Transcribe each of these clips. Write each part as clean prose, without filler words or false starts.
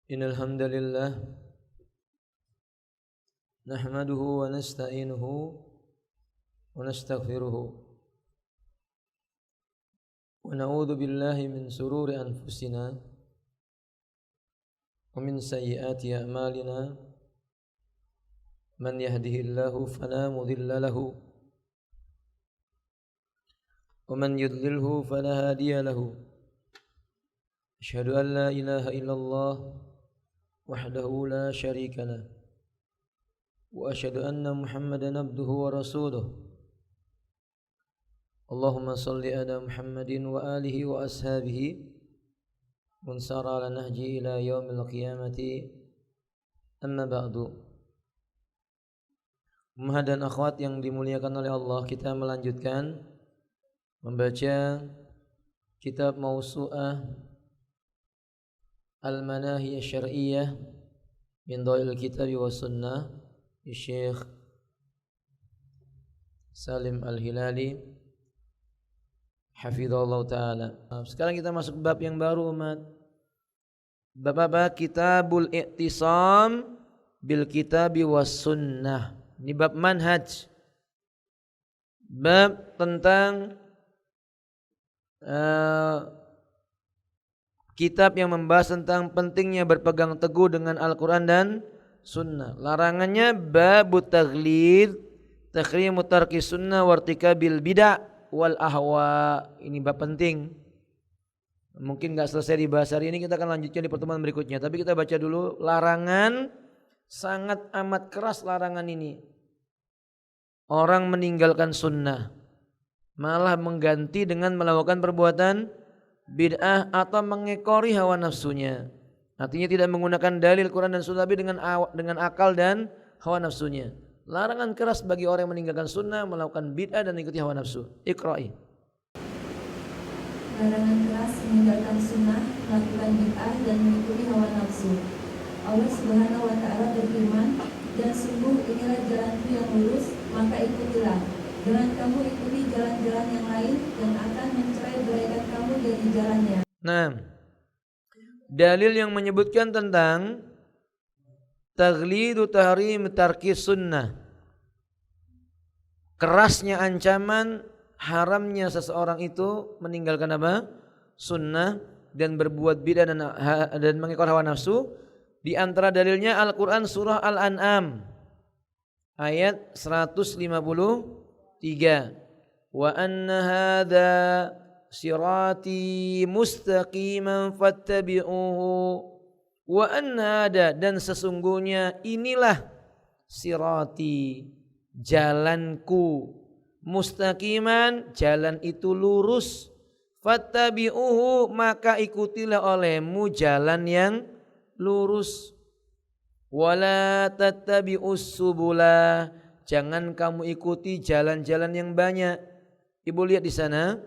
Innal hamdalillah nahmaduhu wa nasta'inuhu wa nastaghfiruhu wa na'udzu billahi min sururi anfusina wa min sayyiati a'malina man yahdihillahu fala mudilla lahu wa man yudlilhu fala hadiya lahu. Asyhadu an la ilaha illallah wahdahu la syarika lah wa asyhadu anna Muhammadan abduhu wa rasuluh. Allahumma salli ala Muhammadin wa alihi wa ashabihi man sara ala nahji ila yaumil qiyamati. Amma ba'du. Ummah dan akhwat yang dimuliakan oleh Allah, kita melanjutkan membaca kitab Mausu'ah Al-Manahi Asy-Syar'iyyah min Dhail Kitab wa Sunnah Syekh Salim Al-Hilali hafizallahu taala. Sekarang kita masuk bab yang baru, umat. Bab apa? Kitabul I'tisam bil Kitabi was Sunnah. Ini bab manhaj. Bab tentang kitab yang membahas tentang pentingnya berpegang teguh dengan Al-Quran dan Sunnah. Larangannya babut taghlid, takhrimu tarki sunnah wartikabil bid'ah wal ahwa. Ini bab penting. Mungkin gak selesai dibahas hari ini, kita akan lanjutkan di pertemuan berikutnya. Tapi kita baca dulu larangan, sangat amat keras larangan ini. Orang meninggalkan sunnah, malah mengganti dengan melakukan perbuatan bid'ah atau mengekori hawa nafsunya. Artinya tidak menggunakan dalil Quran dan Sunnah, tapi dengan akal dan hawa nafsunya. Larangan keras bagi orang yang meninggalkan sunnah, melakukan bid'ah dan mengikuti hawa nafsu. Iqra'i. Larangan keras meninggalkan sunnah, melakukan bid'ah dan mengikuti hawa nafsu. Allah Subhanahu wa taala berfirman, dan sungguh inilah jalanku yang lurus, maka ikutilah. Jangan kamu ikuti jalan-jalan yang lain yang akan mencerai-beraikan kamu dari jalannya. Nah, dalil yang menyebutkan tentang taghlidu tahrim tarki sunnah, kerasnya ancaman haramnya seseorang itu meninggalkan apa? Sunnah dan berbuat bid'ah dan mengekor hawa nafsu. Di antara dalilnya Al-Quran surah Al-An'am ayat 153. Wa anna hadza sirati mustaqiman fattabi'uhu wa anna hada, dan sesungguhnya inilah sirati, jalanku, mustaqiman, jalan itu lurus, fattabi'uhu, maka ikutilah olehmu jalan yang lurus, wala tattabi'us subula, jangan kamu ikuti jalan-jalan yang banyak. Ibu lihat di sana,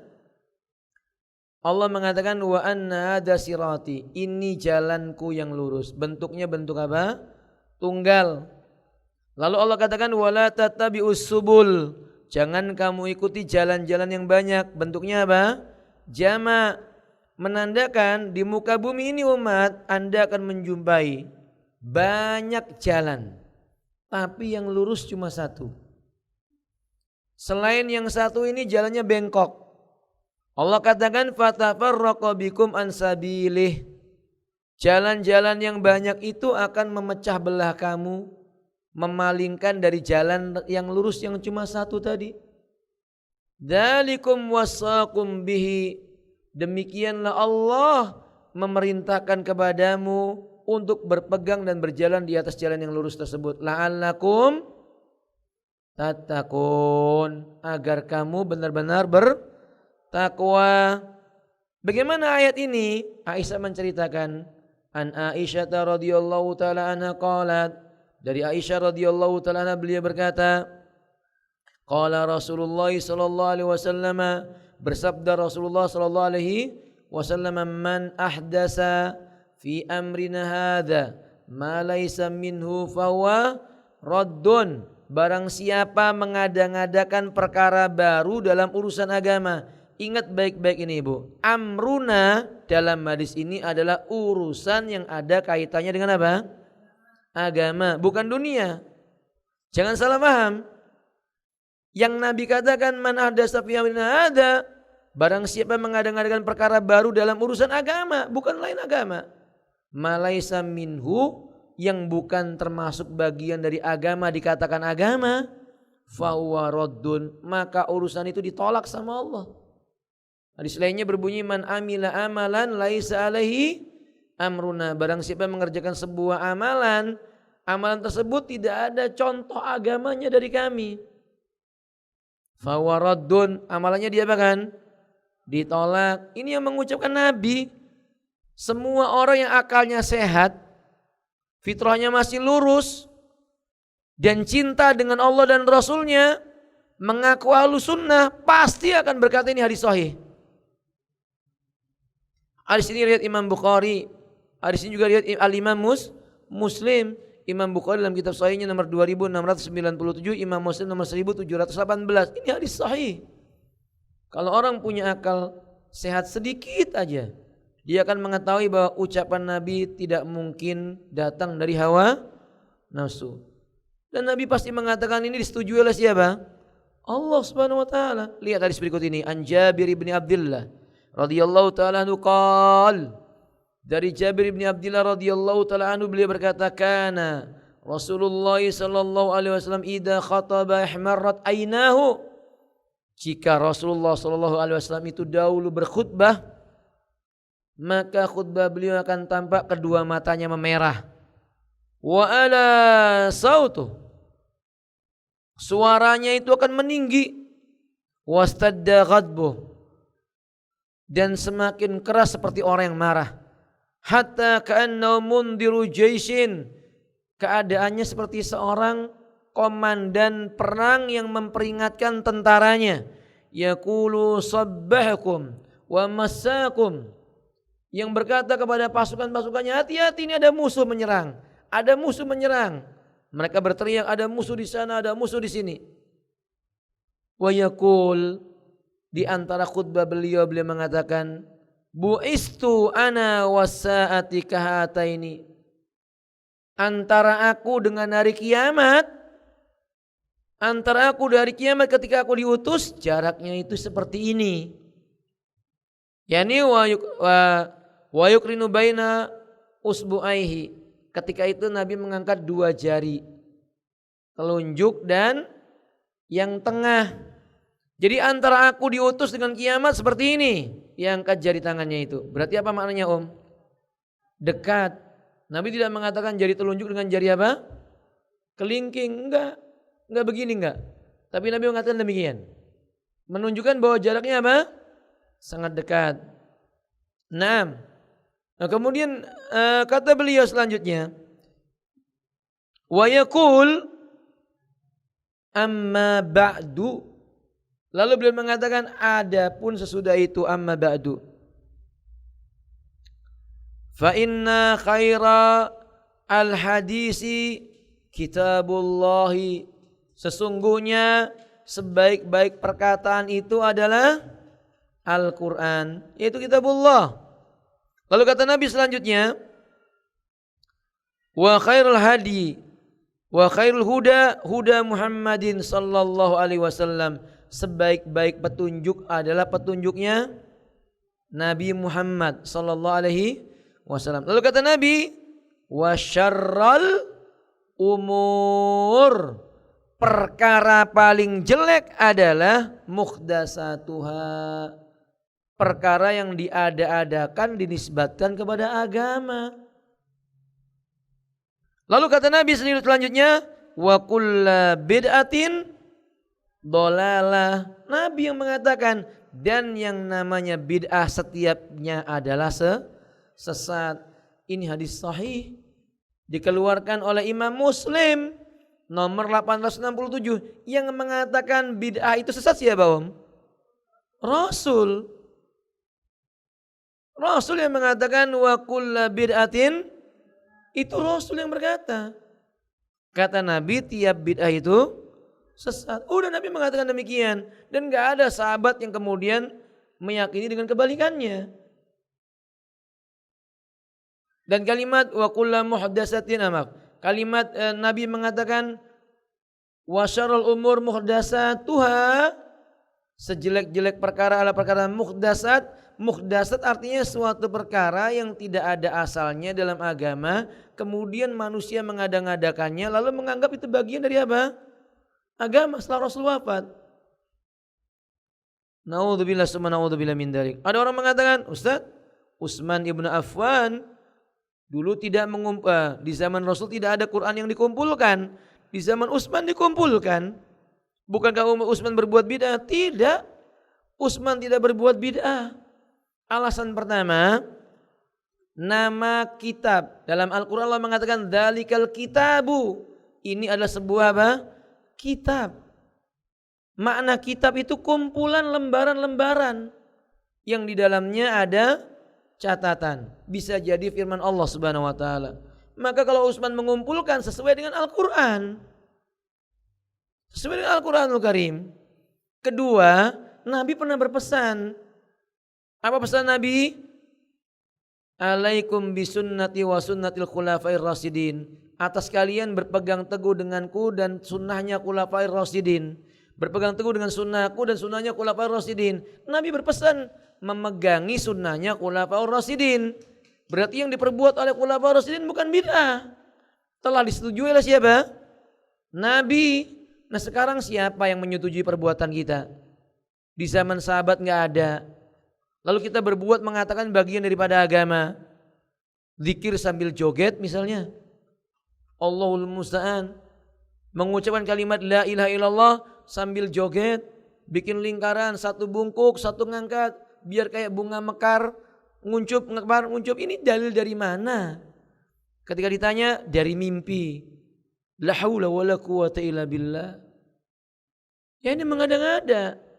Allah mengatakan wa anna hadza sirati, ini jalanku yang lurus. Bentuknya bentuk apa? Tunggal. Lalu Allah katakan wala tattabi'us subul, jangan kamu ikuti jalan-jalan yang banyak. Bentuknya apa? Jama', menandakan di muka bumi ini umat, Anda akan menjumpai banyak jalan, tapi yang lurus cuma satu. Selain yang satu ini jalannya bengkok. Allah katakan fatafarraqa bikum an sabilih, jalan-jalan yang banyak itu akan memecah belah kamu, memalingkan dari jalan yang lurus yang cuma satu tadi. Dzalikum wasaqum bihi, demikianlah Allah memerintahkan kepadamu untuk berpegang dan berjalan di atas jalan yang lurus tersebut. La'allakum tattaqun, agar kamu benar-benar bertakwa. Bagaimana ayat ini? Aisyah menceritakan, an Aisyah radhiyallahu taala anha qalat, dari Aisyah radhiyallahu taala anha beliau berkata, qala Rasulullah sallallahu alaihi wasallam, bersabda Rasulullah sallallahu alaihi wasallam, man ahdasa fi amrina hadza ma laysa minhu fahuwa raddun, barang siapa mengada-ngadakan perkara baru dalam urusan agama ingat baik-baik ini Ibu. Amruna dalam hadis ini adalah urusan yang ada kaitannya dengan apa? Agama, bukan dunia. Jangan salah paham. Yang Nabi katakan man ahdatsa fi amrina hada, barang siapa mengadakan perkara baru dalam urusan agama, bukan lain agama. Malaisa minhu, yang bukan termasuk bagian dari agama dikatakan agama, fahuwa raddun, maka urusan itu ditolak sama Allah. Hadis lainnya berbunyi man amila amalan laisa alaihi amruna, barang siapa mengerjakan sebuah amalan, amalan tersebut tidak ada contoh agamanya dari kami, fahuwa raddun, amalannya diapakan? Ditolak. Ini yang mengucapkan Nabi. Semua orang yang akalnya sehat, fitrahnya masih lurus, dan cinta dengan Allah dan Rasulnya, mengaku ahlus sunnah, pasti akan berkata ini hadis sahih. Hadis ini riwayat Imam Bukhari, hadis ini juga riwayat Al-Imam Muslim. Imam Bukhari dalam kitab sahihnya nomor 2697, Imam Muslim nomor 1718. Ini hadis sahih. Kalau orang punya akal sehat sedikit aja, dia akan mengetahui bahwa ucapan Nabi tidak mungkin datang dari hawa nafsu. Dan Nabi pasti mengatakan ini disetujui oleh siapa? Allah Subhanahu wa taala. Lihat hadis berikut ini, An Jabir bin Abdullah radhiyallahu taala anhu qala, dari Jabir bin Abdullah radhiyallahu taala anhu beliau berkata, kana Rasulullah sallallahu alaihi wasallam idza khataba ihmarrat ainahu, jika Rasulullah sallallahu alaihi wasallam itu dahulu berkhutbah, maka khutbah beliau akan tampak kedua matanya memerah. Wa ala sautu, suaranya itu akan meninggi. Wastadda ghadbuh, dan semakin keras seperti orang yang marah. Hatta ka'annahu mundiru jaishin, keadaannya seperti seorang komandan perang yang memperingatkan tentaranya. Yaqulu sabbahakum wa massakum, yang berkata kepada pasukan-pasukannya, hati-hati ini ada musuh menyerang. Ada musuh menyerang. Mereka berteriak, ada musuh di sana, ada musuh di sini. Wa yaqul, di antara khutbah beliau mengatakan, bu'istu ana wasa'ati kahataini, antara aku dengan hari kiamat, antara aku dari kiamat ketika aku diutus, jaraknya itu seperti ini. Yani wa yukrinu baina usbu'aihi, ketika itu Nabi mengangkat dua jari, telunjuk dan yang tengah. Jadi antara aku diutus dengan kiamat seperti ini, yang angkat jari tangannya itu. Berarti apa maknanya Om? Dekat. Nabi tidak mengatakan jari telunjuk dengan jari apa? Kelingking, enggak begini enggak. Tapi Nabi mengatakan demikian. Menunjukkan bahwa jaraknya apa? Sangat dekat. Nah kemudian kata beliau selanjutnya, wa yaqul amma ba'du, lalu beliau mengatakan adapun sesudah itu, amma ba'du, fa inna khaira al hadisi kitabullahi, sesungguhnya sebaik-baik perkataan itu adalah Al-Quran, yaitu kitabullah. Lalu kata Nabi selanjutnya, wa khairul hadi wa khairul huda huda Muhammadin sallallahu alaihi wasallam, sebaik-baik petunjuk adalah petunjuknya Nabi Muhammad sallallahu alaihi wasallam. Lalu kata Nabi, wa syarral umur, perkara paling jelek adalah muhdatsatuha, perkara yang diada-adakan dinisbatkan kepada agama. Lalu kata Nabi selanjutnya, wa kullu bid'atin dolalah, Nabi yang mengatakan, dan yang namanya bid'ah setiapnya adalah sesat. Ini hadis sahih dikeluarkan oleh Imam Muslim nomor 867. Yang mengatakan bid'ah itu sesat siapa Om? Rasul yang mengatakan wa kullu bid'atin, itu Rasul yang berkata. Kata Nabi tiap bid'ah itu sesat. Udah Nabi mengatakan demikian, dan gak ada sahabat yang kemudian meyakini dengan kebalikannya. Dan kalimat wa kullu muhdatsatin kalimat Nabi mengatakan wa syarrul umur muhdatsatuha, sejelek-jelek perkara adalah perkara muhdatsat. Muhdatsat artinya suatu perkara yang tidak ada asalnya dalam agama, kemudian manusia mengada-ngadakannya lalu menganggap itu bagian dari apa? Agama setelah Rasul wafat. Naudzubillah summa naudzubillah min dzalik. Ada orang mengatakan, Ustaz, Utsman ibnu Affan dulu tidak di zaman Rasul tidak ada Quran yang dikumpulkan. Di zaman Utsman dikumpulkan. Bukankah Utsman berbuat bid'ah? Tidak. Utsman tidak berbuat bid'ah. Alasan pertama, nama kitab. Dalam Al-Quran Allah mengatakan dzalikal kitabu. Ini adalah sebuah apa? Kitab. Makna kitab itu kumpulan lembaran-lembaran yang di dalamnya ada catatan. Bisa jadi firman Allah Subhanahu wa taala. Maka kalau Utsman mengumpulkan sesuai dengan Al-Quran, sesuai dengan Al-Quranul Karim. Kedua, Nabi pernah berpesan. Apa pesan Nabi? Alaikum bisunnati wa sunnatil khulafair rasyidin. Atas kalian berpegang teguh denganku dan sunnahnya khulafair rasyidin. Berpegang teguh dengan sunnahku dan sunnahnya khulafair rasyidin. Nabi berpesan memegangi sunnahnya khulafair rasyidin. Berarti yang diperbuat oleh khulafair rasyidin bukan bid'ah. Telah disetujui oleh siapa? Nabi. Nah sekarang siapa yang menyetujui perbuatan kita? Di zaman sahabat enggak ada. Lalu kita berbuat mengatakan bagian daripada agama. Zikir sambil joget misalnya. Allahul musta'an. Mengucapkan kalimat la ilaha illallah sambil joget. Bikin lingkaran, satu bungkuk, satu ngangkat. Biar kayak bunga mekar. Nguncup. Ini dalil dari mana? Ketika ditanya, dari mimpi. La haula wa la quwata illa billah. Ya ini mengada-ngada.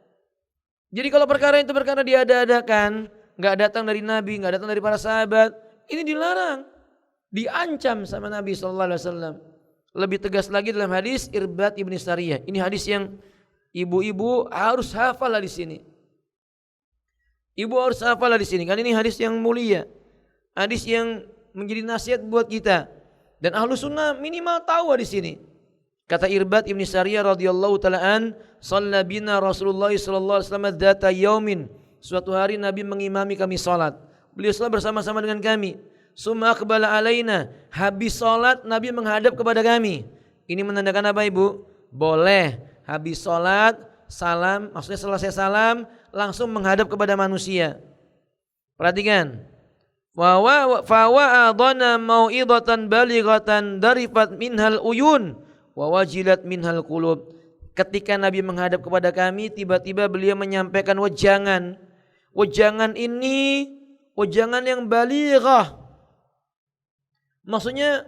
Jadi kalau perkara itu perkara diada-adakan, nggak datang dari Nabi, nggak datang dari para sahabat, ini dilarang, diancam sama Nabi SAW. Lebih tegas lagi dalam hadis Irbad ibn Sariyah. Ini hadis yang ibu-ibu harus hafal di sini. Ibu harus hafal di sini, karena ini hadis yang mulia, hadis yang menjadi nasihat buat kita. Dan ahlu sunnah minimal tahu di sini. Kata Irbad ibn Sariyah radhiyallahu taala an, shalla bina Rasulullah sallallahu alaihi wasallam dzata yaumin. Suatu hari Nabi mengimami kami salat. Beliau salat bersama-sama dengan kami. Summa aqbala alaina. Habis salat Nabi menghadap kepada kami. Ini menandakan apa Ibu? Boleh habis salat salam, maksudnya selesai salam langsung menghadap kepada manusia. Perhatikan. Fa wa'adana mau'idatan balighatan darifat minhal uyun wa wajilat minhal qulub. Ketika Nabi menghadap kepada kami, tiba-tiba beliau menyampaikan wejangan. Wejangan ini wejangan yang balighah. Maksudnya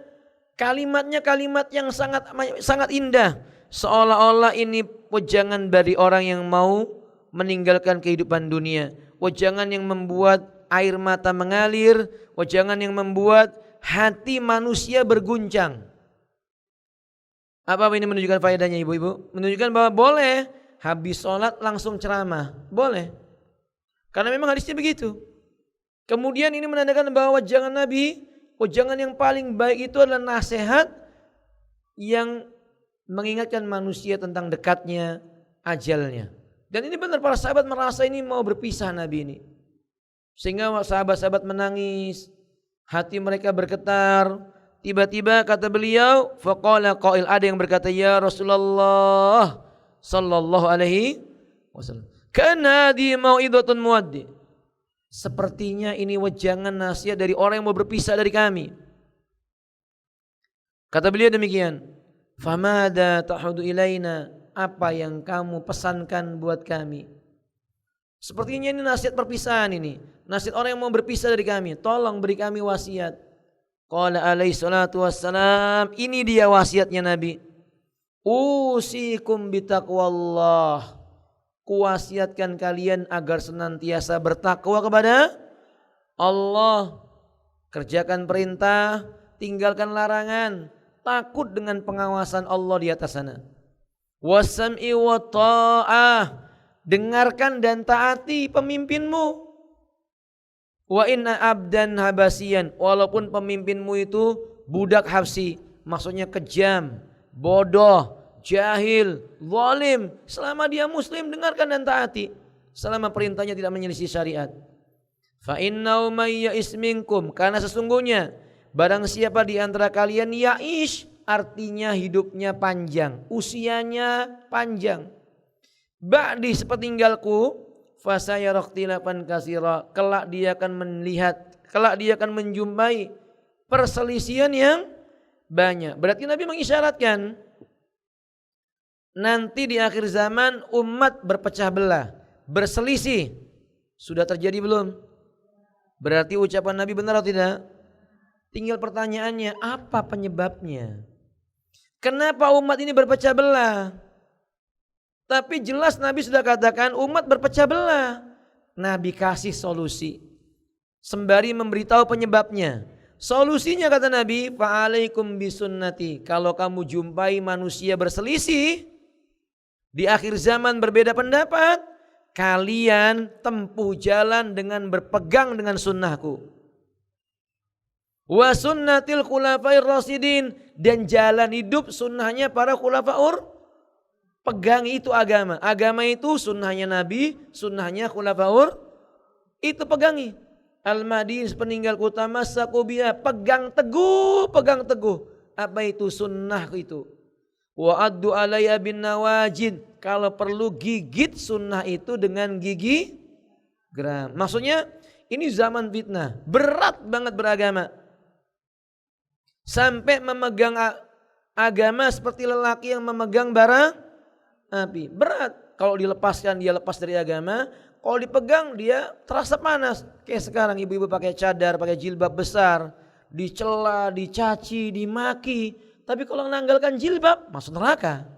kalimatnya kalimat yang sangat indah, seolah-olah ini wejangan dari orang yang mau meninggalkan kehidupan dunia. Wejangan yang membuat air mata mengalir, wejangan yang membuat hati manusia berguncang. Apa ini menunjukkan faedahnya ibu-ibu? Menunjukkan bahwa boleh habis sholat langsung ceramah. Boleh. Karena memang hadisnya begitu. Kemudian ini menandakan bahwa wejangan Nabi, wejangan yang paling baik itu adalah nasihat yang mengingatkan manusia tentang dekatnya ajalnya. Dan ini benar para sahabat merasa ini mau berpisah Nabi ini. Sehingga sahabat-sahabat menangis, hati mereka bergetar. Tiba-tiba kata beliau, faqala qail, ada yang berkata, ya Rasulullah sallallahu alaihi wasallam, kana di mau'idhatun muwaddi. Sepertinya ini wejangan nasihat dari orang yang mau berpisah dari kami. Kata beliau demikian, famada tahudu ilaina, apa yang kamu pesankan buat kami? Sepertinya ini nasihat perpisahan ini, nasihat orang yang mau berpisah dari kami. Tolong beri kami wasiat. Qala alaihi salatu wassalam, ini dia wasiatnya Nabi. Usikum bitaqwallah. Kuwasiatkan kalian agar senantiasa bertakwa kepada Allah. Kerjakan perintah, tinggalkan larangan, takut dengan pengawasan Allah di atas sana. Wasam'i wa ta'ah, dengarkan dan taati pemimpinmu. Wa inna abdan habasian, walaupun pemimpinmu itu budak habsi, maksudnya kejam, bodoh, jahil, zalim, selama dia muslim dengarkan dan taati, selama perintahnya tidak menyelisih syariat. Fa innahu may ya'is minkum, karena sesungguhnya barang siapa di antara kalian ya'ish, artinya hidupnya panjang, usianya panjang. Ba'di sepeninggalku, fasayara ikhtilafan katsira, kelak dia akan menjumpai perselisihan yang banyak. Berarti Nabi mengisyaratkan nanti di akhir zaman umat berpecah belah, berselisih. Sudah terjadi belum? Berarti ucapan Nabi benar atau tidak? Tinggal pertanyaannya, apa penyebabnya? Kenapa umat ini berpecah belah? Tapi jelas Nabi sudah katakan umat berpecah belah. Nabi kasih solusi sembari memberitahu penyebabnya. Solusinya kata Nabi, fa'alaikum bisunnati. Kalau kamu jumpai manusia berselisih, di akhir zaman berbeda pendapat, kalian tempuh jalan dengan berpegang dengan sunnahku. Wa sunnatil khulafair rasyidin, dan jalan hidup sunnahnya para khulafaur. Pegang itu agama. Agama itu sunnahnya Nabi, sunnahnya khulafaur. Itu pegangi. Al-Mahdi sepeninggalku tamassaku biha, pegang teguh, pegang teguh. Apa itu sunnah itu? Wa addu alayya bin nawajid, kalau perlu gigit sunnah itu dengan gigi geram. Maksudnya ini zaman fitnah, berat banget beragama. Sampai memegang agama seperti lelaki yang memegang bara api. Berat. Kalau dilepaskan dia lepas dari agama, kalau dipegang dia terasa panas. Kayak sekarang ibu-ibu pakai cadar, pakai jilbab besar, dicela, dicaci, dimaki. Tapi kalau menanggalkan jilbab masuk neraka.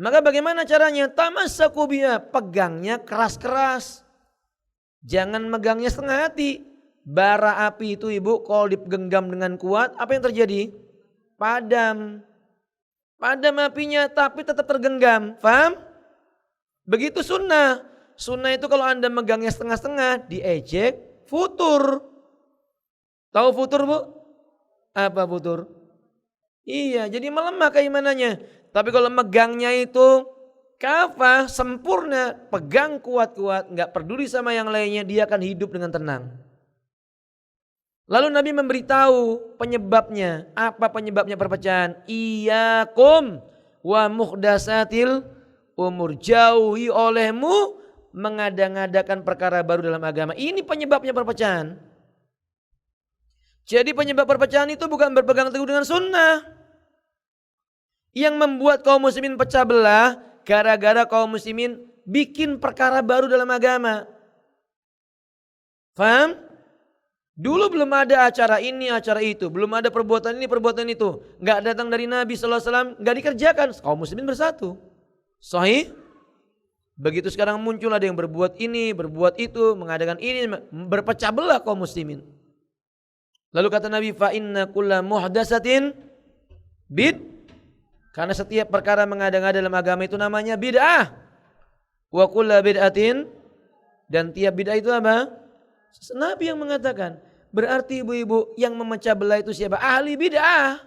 Maka bagaimana caranya? Tamassaku biha, pegangnya keras-keras. Jangan megangnya setengah hati. Bara api itu ibu kalau digenggam dengan kuat, apa yang terjadi? Padam. Padam apinya tapi tetap tergenggam. Paham? Begitu sunnah. Sunnah itu kalau Anda megangnya setengah-setengah, diejek, futur. Tahu futur bu? Apa futur? Iya, jadi melemah keimanannya. Tapi kalau megangnya itu kafah, sempurna, pegang kuat-kuat, gak peduli sama yang lainnya, dia akan hidup dengan tenang. Lalu Nabi memberitahu penyebabnya. Apa penyebabnya perpecahan? Iyyakum wa muhdatsatil umur. Jauhi olehmu mengada-ngadakan perkara baru dalam agama. Ini penyebabnya perpecahan. Jadi penyebab perpecahan itu bukan berpegang teguh dengan sunnah. Yang membuat kaum muslimin pecah belah gara-gara kaum muslimin bikin perkara baru dalam agama. Faham? Dulu belum ada acara ini, acara itu. Belum ada perbuatan ini, perbuatan itu. Gak datang dari Nabi SAW, gak dikerjakan. Kaum muslimin bersatu. Sahih? Begitu sekarang muncul ada yang berbuat ini, berbuat itu, mengadakan ini. Berpecah belah kaum muslimin. Lalu kata Nabi, fa inna kulla muhdatsatin bid. Karena setiap perkara mengada-ngada dalam agama itu namanya bid'ah. Wa kulla bid'atin, dan tiap bid'ah itu apa? Nabi yang mengatakan. Berarti ibu-ibu yang memecah belah itu siapa? Ahli bid'ah.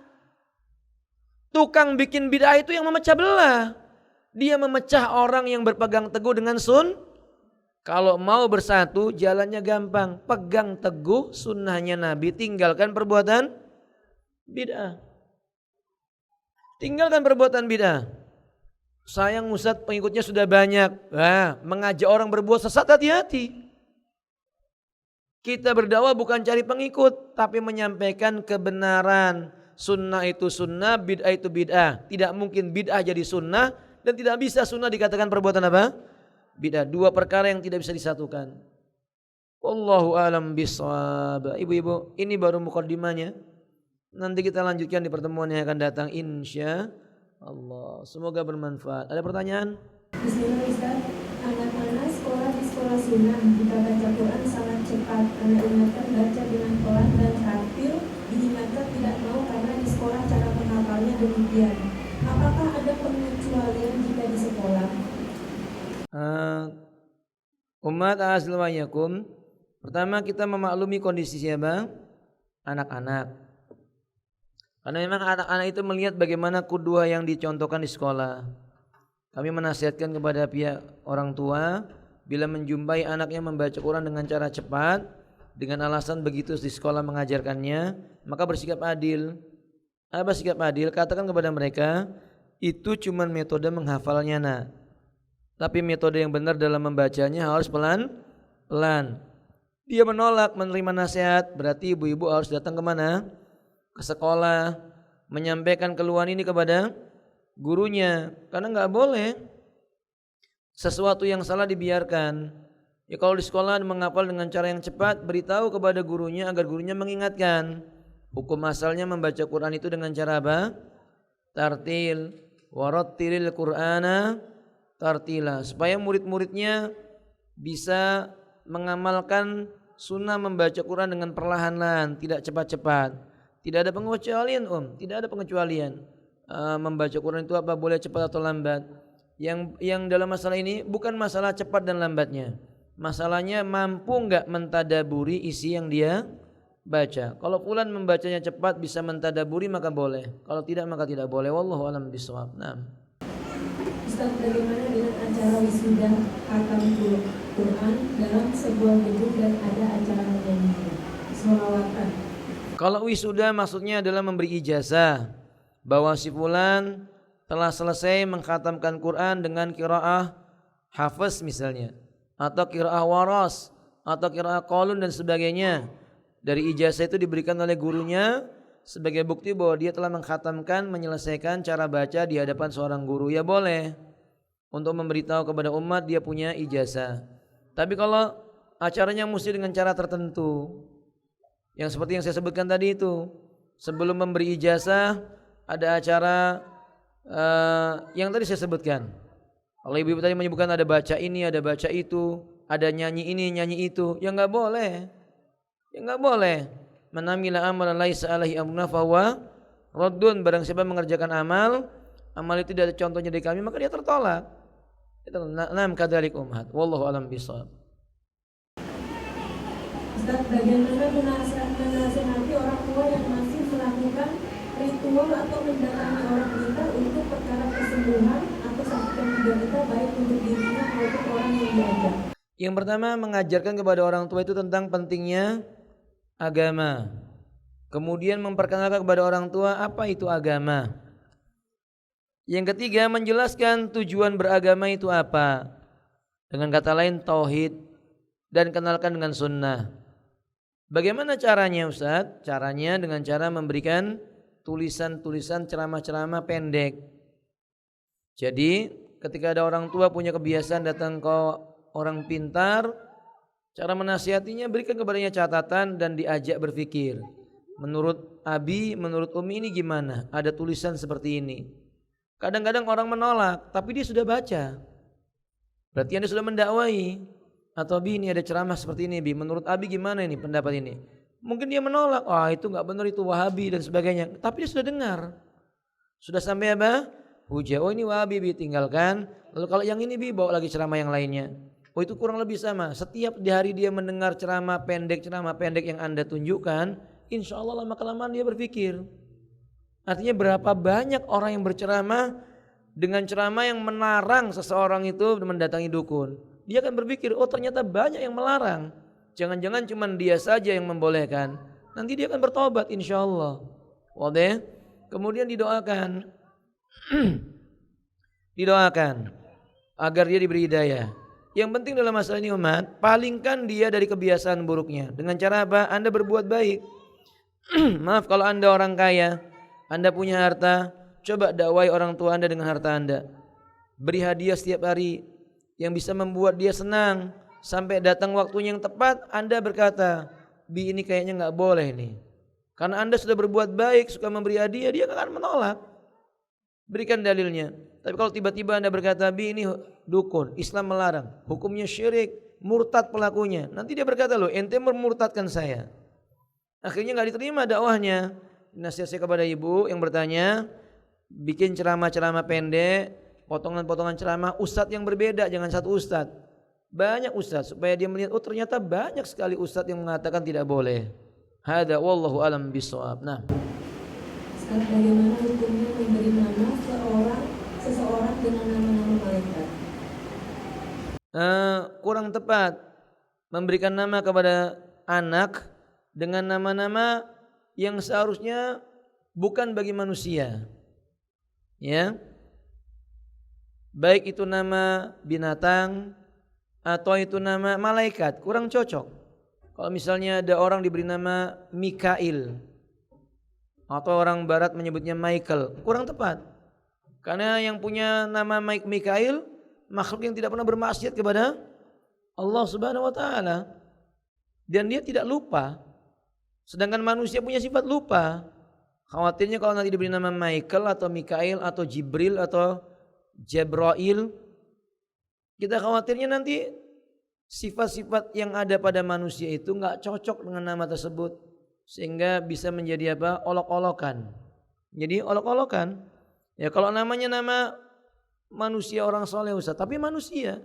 Tukang bikin bid'ah itu yang memecah belah. Dia memecah orang yang berpegang teguh dengan Kalau mau bersatu jalannya gampang. Pegang teguh sunnahnya Nabi, tinggalkan perbuatan bid'ah. Tinggalkan perbuatan bid'ah. Sayang Ustaz, pengikutnya sudah banyak. Mengajak orang berbuat sesat, hati-hati. Kita berdakwah bukan cari pengikut, tapi menyampaikan kebenaran. Sunnah itu sunnah, bid'ah itu bid'ah. Tidak mungkin bid'ah jadi sunnah, dan tidak bisa sunnah dikatakan perbuatan apa? Bid'ah. Dua perkara yang tidak bisa disatukan. Wallahu a'lam bishawab. Ibu-ibu, ini baru mukaddimahnya. Nanti kita lanjutkan di pertemuan yang akan datang, insya Allah. Semoga bermanfaat. Ada pertanyaan? Bismillah Ustaz. Anak-anak sekolah di sekolah sunnah jika baca Quran sangat cepat karena ingatkan baca dengan pelan dan teratil, diingatkan tidak mau karena di sekolah cara penghafalnya demikian. Apakah ada pengecualian jika di sekolah? Umat aslimayakum. Pertama kita memaklumi kondisi siapa? Anak-anak. Karena memang anak-anak itu melihat bagaimana qudwah yang dicontohkan di sekolah. Kami menasihatkan kepada pihak orang tua bila menjumpai anaknya membaca Quran dengan cara cepat dengan alasan begitu di sekolah mengajarkannya, maka bersikap adil. Apa sikap adil? Katakan kepada mereka, itu cuma metode menghafalnya nak. Tapi metode yang benar dalam membacanya harus pelan-pelan. Dia menolak menerima nasihat, berarti ibu-ibu harus datang ke mana? Ke sekolah, menyampaikan keluhan ini kepada gurunya. Karena enggak boleh sesuatu yang salah dibiarkan. Ya kalau di sekolah menghafal dengan cara yang cepat, beritahu kepada gurunya agar gurunya mengingatkan. Hukum asalnya membaca Quran itu dengan cara apa? Tartil, warattilil Qur'ana tartila, supaya murid-muridnya bisa mengamalkan sunnah membaca Quran dengan perlahan-lahan, tidak cepat-cepat. Tidak ada pengecualian tidak ada pengecualian. Membaca Quran itu apa boleh cepat atau lambat. Yang dalam masalah ini bukan masalah cepat dan lambatnya. Masalahnya mampu enggak mentadaburi isi yang dia baca. Kalau fulan membacanya cepat bisa mentadaburi maka boleh. Kalau tidak maka tidak boleh. Wallahu a'lam bishawab. Naam. Ustaz, bagaimana dengan acara wisuda khatam Quran dalam sebuah gedung dan ada acara menyanyi selawatan? Kalau wisuda maksudnya adalah memberi ijazah bahwa si fulan telah selesai mengkhatamkan Quran dengan qiraah hafiz misalnya, atau qiraah waras, atau qiraah qalun dan sebagainya. Dari ijazah itu diberikan oleh gurunya sebagai bukti bahwa dia telah mengkhatamkan, menyelesaikan cara baca di hadapan seorang guru. Ya boleh untuk memberitahu kepada umat dia punya ijazah. Tapi kalau acaranya mesti dengan cara tertentu, yang seperti yang saya sebutkan tadi itu, sebelum memberi ijazah ada acara yang tadi saya sebutkan. Kalau ibu-ibu tadi menyebutkan ada baca ini, ada baca itu, ada nyanyi ini, nyanyi itu, ya enggak boleh. Ya enggak boleh. Man amila amalan laisa alaihi amruna fahuwa raddun. Barang siapa mengerjakan amal itu tidak ada contohnya dari kami, maka dia tertolak. Naam kadzalik umhat. Wallahu alam bishawab. Ustaz, bagaimana menasihati orang tua yang masih melakukan ritual atau mendatangi orang kita untuk perkara kesembuhan atau sakit yang diderita baik untuk dirinya maupun orang yang diajak? Yang pertama, mengajarkan kepada orang tua itu tentang pentingnya agama. Kemudian memperkenalkan kepada orang tua apa itu agama. Yang ketiga, menjelaskan tujuan beragama itu apa. Dengan kata lain tauhid, dan kenalkan dengan sunnah. Bagaimana caranya Ustaz? Caranya dengan cara memberikan tulisan-tulisan ceramah-ceramah pendek. Jadi ketika ada orang tua punya kebiasaan datang ke orang pintar, cara menasihatinya berikan kepadanya catatan dan diajak berpikir. Menurut Abi, menurut Umi ini gimana? Ada tulisan seperti ini. Kadang-kadang orang menolak, tapi dia sudah baca. Berarti Anda sudah mendakwai. Atau Bi, ini ada ceramah seperti ini Bi, menurut Abi gimana ini pendapat ini? Mungkin dia menolak, itu gak benar, itu Wahabi dan sebagainya. Tapi dia sudah dengar. Sudah sampai apa? Hujah, ini Wahabi Bi, tinggalkan. Lalu kalau yang ini Bi, bawa lagi ceramah yang lainnya. Itu kurang lebih sama. Setiap di hari dia mendengar ceramah pendek yang Anda tunjukkan, insya Allah lama-kelamaan dia berpikir. Artinya berapa banyak orang yang berceramah dengan ceramah yang melarang seseorang itu mendatangi dukun. Dia akan berpikir, ternyata banyak yang melarang. Jangan-jangan cuma dia saja yang membolehkan. Nanti dia akan bertobat insya Allah. Wadah. Kemudian didoakan. Didoakan agar dia diberi hidayah. Yang penting dalam masalah ini umat, palingkan dia dari kebiasaan buruknya. Dengan cara apa? Anda berbuat baik. Maaf kalau Anda orang kaya, Anda punya harta, coba dakwai orang tua Anda dengan harta Anda. Beri hadiah setiap hari yang bisa membuat dia senang. Sampai datang waktunya yang tepat, Anda berkata, Bi ini kayaknya gak boleh nih. Karena Anda sudah berbuat baik, suka memberi hadiah, dia akan menolak. Berikan dalilnya. Tapi kalau tiba-tiba Anda berkata, Bi ini dukun, Islam melarang, hukumnya syirik, murtad pelakunya. Nanti dia berkata, loh ente memurtadkan saya. Akhirnya gak diterima dakwahnya. Nasihat saya kepada ibu yang bertanya, bikin ceramah-ceramah pendek, potongan-potongan ceramah ustadz yang berbeda, jangan satu ustadz. Banyak ustadz supaya dia melihat oh ternyata banyak sekali ustadz yang mengatakan tidak boleh. Hada wallahu alam bisawab. Nah, Sekarang bagaimana hukumnya memberi nama seseorang dengan nama-nama malaikat? Kurang tepat memberikan nama kepada anak dengan nama-nama yang seharusnya bukan bagi manusia. Ya. Baik itu nama binatang atau itu nama malaikat, kurang cocok. Kalau misalnya ada orang diberi nama Mikail atau orang barat menyebutnya Michael, kurang tepat. Karena yang punya nama Mikail makhluk yang tidak pernah bermaksiat kepada Allah Subhanahu wa taala. Dan dia tidak lupa. Sedangkan manusia punya sifat lupa. Khawatirnya kalau nanti diberi nama Michael atau Mikail atau Jibril atau Jabrail, kita khawatirnya nanti sifat-sifat yang ada pada manusia itu enggak cocok dengan nama tersebut sehingga bisa menjadi apa? Olok-olokan. Jadi olok-olokan. Ya kalau namanya nama manusia orang soleh Ustaz, tapi manusia.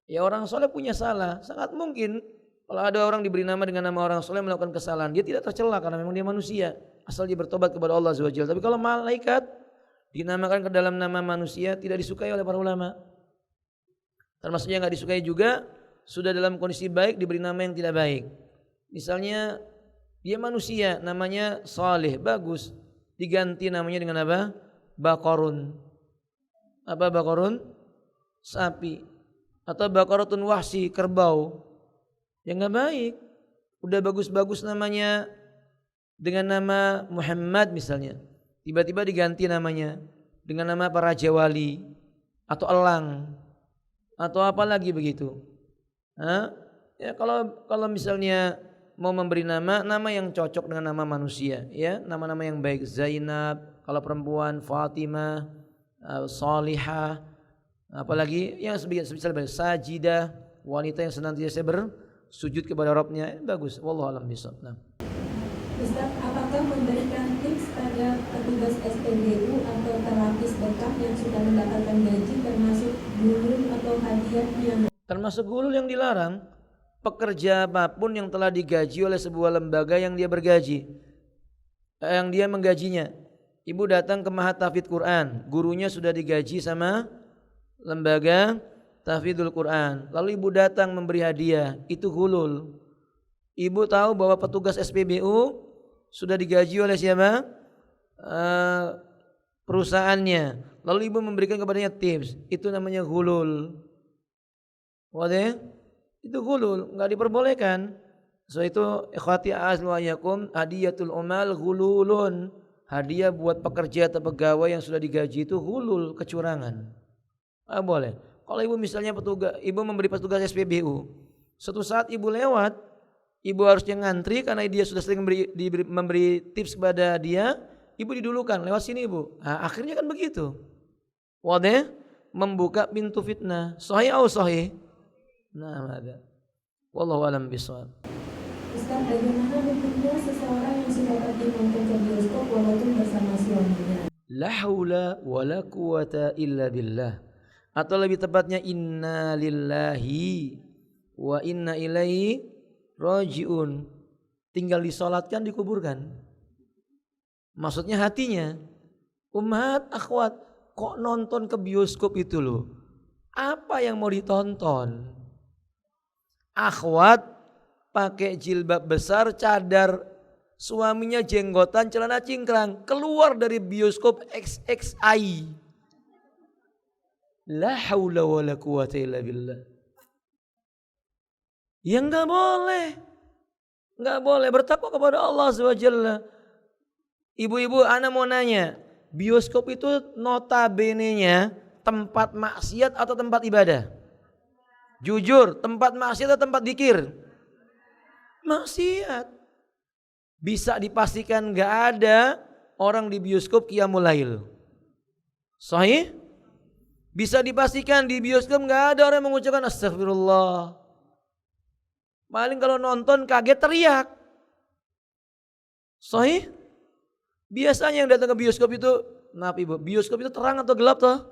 Ya orang soleh punya salah, sangat mungkin kalau ada orang diberi nama dengan nama orang soleh melakukan kesalahan, dia tidak tercela karena memang dia manusia, asal dia bertobat kepada Allah Subhanahu wa taala. Tapi kalau malaikat dinamakan ke dalam nama manusia tidak disukai oleh para ulama. Termasuk yang enggak disukai juga sudah dalam kondisi baik diberi nama yang tidak baik. Misalnya dia manusia, namanya Saleh, bagus. Diganti namanya dengan apa? Baqarun. Apa Baqarun? Sapi. Atau Baqaratun wahsi, kerbau. Ya enggak baik. Udah bagus-bagus namanya dengan nama Muhammad misalnya. Tiba-tiba diganti namanya dengan nama para raja wali atau elang atau apa lagi begitu. Ya kalau misalnya mau memberi nama yang cocok dengan nama manusia, ya nama-nama yang baik. Zainab, kalau perempuan Fatimah, Salihah, apalagi yang sebisa Sajidah, wanita yang senantiasa bersujud kepada Rabbnya, bagus. Wallahu a'lam bishawab. Nah. Ustaz, apakah memberikan tips pada petugas SPBU atau terapis bekam yang sudah mendapatkan gaji termasuk gulung atau hadiah yang termasuk gulul yang dilarang? Pekerja apapun yang telah digaji oleh sebuah lembaga yang dia bergaji, yang dia menggajinya. Ibu datang ke Mahat Tahfidz Quran, gurunya sudah digaji sama lembaga tahfidzul Quran. Lalu ibu datang memberi hadiah, itu gulul. Ibu tahu bahwa petugas SPBU sudah digaji oleh siapa? Perusahaannya. Lalu ibu memberikan kepadanya tips, itu namanya gulul. Wadah? Itu gulul, enggak diperbolehkan. So itu ikhwati a'azlu ayyakum, hadiyatul umal gululun. Hadiah buat pekerja atau pegawai yang sudah digaji itu gulul, kecurangan. Boleh. Kalau ibu misalnya ibu memberi petugas SPBU, suatu saat ibu lewat, ibu harusnya ngantri karena dia sudah sering memberi tips kepada dia, ibu didulukan, lewat sini ibu. Akhirnya kan begitu. Wadah? Membuka pintu fitnah. Sahih atau sahih? Nah, ada. Wallahu a'lam bishawab. Ustaz, bagaimana hukumnya seseorang yang sudah pergi nonton ke bioskop walaupun bersama suaminya? La haula wa la quwata illa billah. Atau lebih tepatnya inna lillahi wa inna ilaihi rajiun. Tinggal disolatkan, dikuburkan. Maksudnya hatinya. Ummahat, akhwat, kok nonton ke bioskop itu loh? Apa yang mau ditonton? Akhwat pakai jilbab besar, cadar, suaminya jenggotan, celana cingkrang, keluar dari bioskop XXI. La haula wala quwata illa billah. Ya enggak boleh. Enggak boleh, bertakwa kepada Allah SWT. Ibu-ibu, ana mau nanya, bioskop itu notabene-nya tempat maksiat atau tempat ibadah? Jujur, tempat maksiat atau tempat zikir? Maksiat. Bisa dipastikan enggak ada orang di bioskop qiyamul lail. Sahih? Bisa dipastikan di bioskop enggak ada orang yang mengucapkan astagfirullah. Paling kalau nonton kaget teriak. Sahih? Biasanya yang datang ke bioskop itu, maaf ibu, bioskop itu terang atau gelap toh?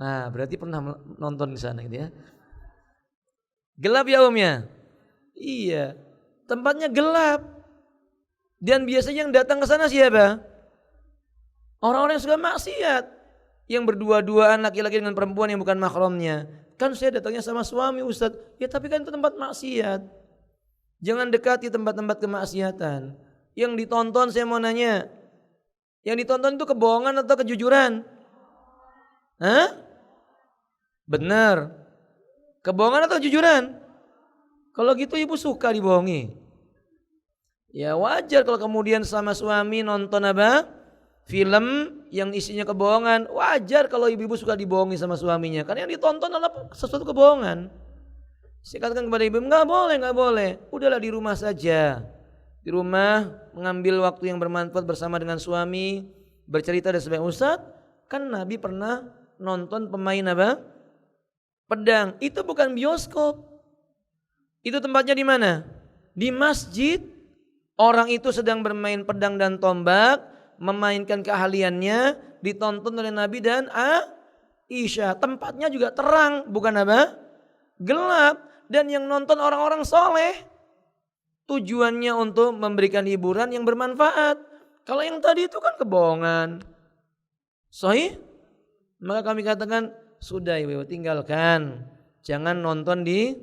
Nah, berarti pernah nonton di sana gitu ya. Gelap ya Om ya? Iya. Tempatnya gelap. Dan biasanya yang datang ke sana siapa? Orang-orang yang suka maksiat. Yang berdua-duaan laki-laki dengan perempuan yang bukan mahramnya. Kan saya datangnya sama suami Ustadz. Ya tapi kan itu tempat maksiat. Jangan dekati tempat-tempat kemaksiatan. Yang ditonton saya mau nanya. Yang ditonton itu kebohongan atau kejujuran? Hah? Benar. Kebohongan atau kejujuran? Kalau gitu ibu suka dibohongi. Ya wajar kalau kemudian sama suami nonton apa? Film yang isinya kebohongan. Wajar kalau ibu-ibu suka dibohongi sama suaminya. Karena yang ditonton adalah sesuatu kebohongan. Saya katakan kepada ibu, enggak boleh. Udahlah di rumah saja. Di rumah mengambil waktu yang bermanfaat bersama dengan suami. Bercerita dan sebagainya. Ustadz, kan Nabi pernah nonton pemain apa? Pedang. Itu bukan bioskop. Itu tempatnya di mana? Di masjid. Orang itu sedang bermain pedang dan tombak, memainkan keahliannya, ditonton oleh Nabi dan Aisyah. Tempatnya juga terang, bukan apa? Gelap. Dan yang nonton orang-orang soleh. Tujuannya untuk memberikan hiburan yang bermanfaat. Kalau yang tadi itu kan kebohongan. Sahih? Maka kami katakan, sudah ibu tinggalkan. Jangan nonton di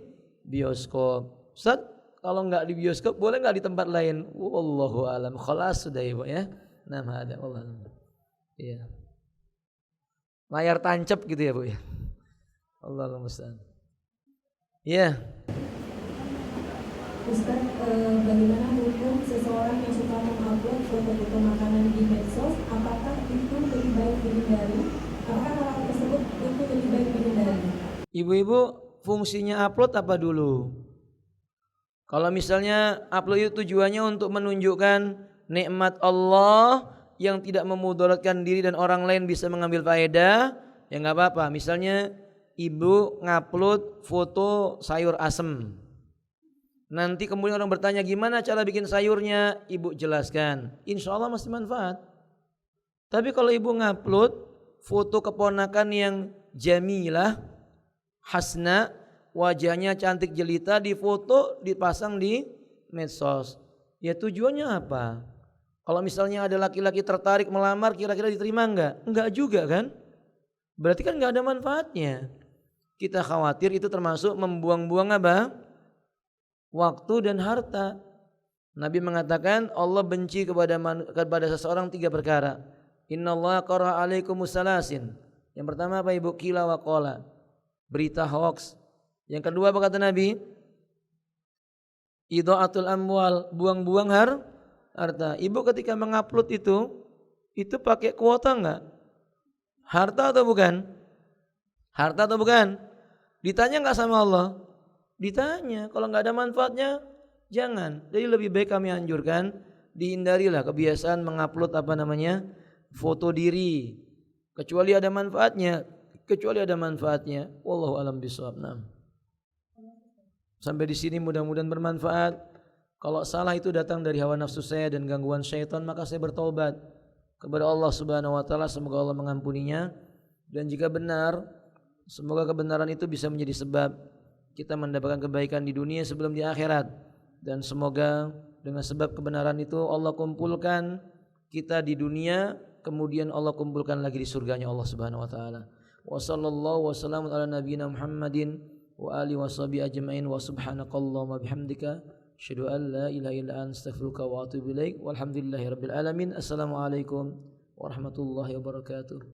bioskop. Ustaz, kalau enggak di bioskop boleh enggak di tempat lain? Wallahu alam. Khalas sudah ibu ya. Nama ada Allah. Iya. Layar tancap gitu ya bu ya. Allahumma musta'an. Iya. Ustaz, bagaimana hukum seseorang yang suka mengupload foto-foto makanan di medsos? Apakah itu lebih baik dihindari? Apakah hal tersebut itu lebih baik dihindari? Ibu-ibu fungsinya upload apa dulu? Kalau misalnya upload itu tujuannya untuk menunjukkan nikmat Allah yang tidak memudaratkan diri dan orang lain bisa mengambil faedah, ya nggak apa-apa. Misalnya ibu ngupload foto sayur asem. Nanti kemudian orang bertanya gimana cara bikin sayurnya, ibu jelaskan. Insya Allah masih manfaat. Tapi kalau ibu ngupload foto keponakan yang jamilah, hasna, wajahnya cantik jelita, di foto dipasang di medsos. Ya tujuannya apa? Kalau misalnya ada laki-laki tertarik melamar, kira-kira diterima enggak? Enggak juga kan? Berarti kan enggak ada manfaatnya. Kita khawatir itu termasuk membuang-buang apa? Waktu dan harta. Nabi mengatakan Allah benci kepada seseorang 3 perkara. Innallaha qara'a alaikumus salasin. Yang pertama apa ibu? Qila wa qala. Berita hoax. Yang kedua apa kata Nabi? Idha'atul amwal, buang-buang harta. Ibu ketika mengupload itu pakai kuota enggak? Harta atau bukan? Harta atau bukan? Ditanya enggak sama Allah? Ditanya. Kalau enggak ada manfaatnya, jangan. Jadi lebih baik kami anjurkan, dihindarilah kebiasaan mengupload foto diri. Kecuali ada manfaatnya. Wallahu alam bishawab. Sampai di sini mudah-mudahan bermanfaat. Kalau salah itu datang dari hawa nafsu saya dan gangguan syaitan, maka saya bertaubat kepada Allah Subhanahu wa taala, semoga Allah mengampuninya. Dan jika benar, semoga kebenaran itu bisa menjadi sebab kita mendapatkan kebaikan di dunia sebelum di akhirat. Dan semoga dengan sebab kebenaran itu Allah kumpulkan kita di dunia, kemudian Allah kumpulkan lagi di surganya Allah Subhanahu wa taala. Wa sallallahu wasallam ala nabiyyina Muhammadin wa alihi washabihi ajmain wa subhanakallahumma bihamdika asyhadu an la ilaha illa anta astaghfiruka wa atubu ilaik. Walhamdulillahirabbil alamin. Assalamualaikum warahmatullahi wabarakatuh.